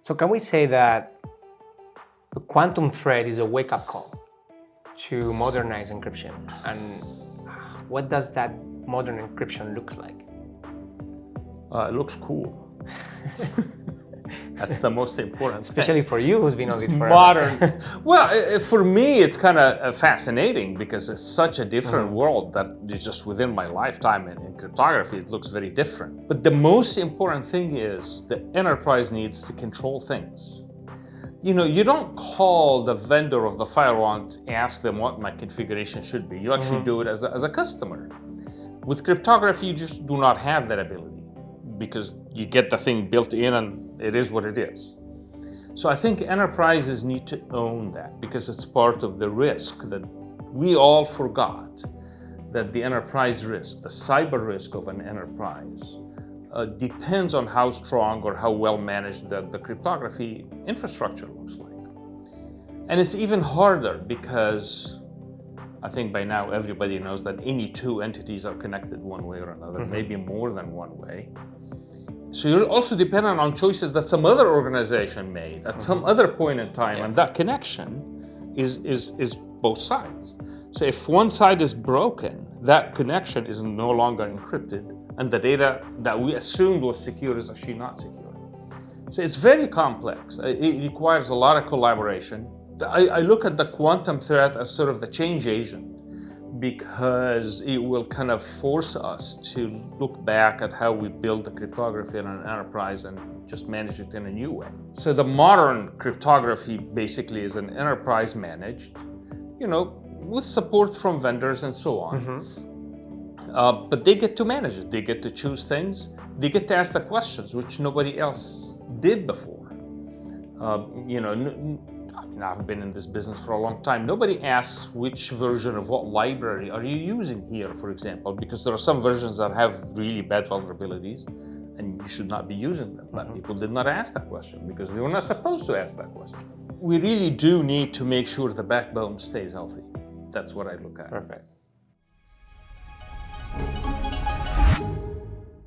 So can we say that the quantum threat is a wake-up call to modernize encryption? And what does that modern encryption look like? It looks cool. That's the most important Especially thing. for you, who's been on this forever. Modern. Well, for me, it's kind of fascinating because it's such a different world that is just within my lifetime in cryptography, it looks very different. But the most important thing is the enterprise needs to control things. You don't call the vendor of the firewall and ask them what my configuration should be. You actually do it as a customer. With cryptography, you just do not have that ability because you get the thing built in and it is what it is. So I think enterprises need to own that because it's part of the risk that we all forgot, that the enterprise risk, the cyber risk of an enterprise, depends on how strong or how well managed the cryptography infrastructure looks like. And it's even harder because I think by now everybody knows that any two entities are connected one way or another, maybe more than one way. So you're also dependent on choices that some other organization made at some other point in time, and that connection is both sides. So if one side is broken, that connection is no longer encrypted, and the data that we assumed was secure is actually not secure. So it's very complex. It requires a lot of collaboration. I look at the quantum threat as sort of the change agent because it will kind of force us to look back at how we build the cryptography in an enterprise and just manage it in a new way. So the modern cryptography basically is an enterprise managed, with support from vendors and so on. But they get to manage it. They get to choose things. They get to ask the questions, which nobody else did before. I've been in this business for a long time. Nobody asks which version of what library are you using here, for example, because there are some versions that have really bad vulnerabilities and you should not be using them. But people did not ask that question because they were not supposed to ask that question. We really do need to make sure the backbone stays healthy. That's what I look at. Perfect.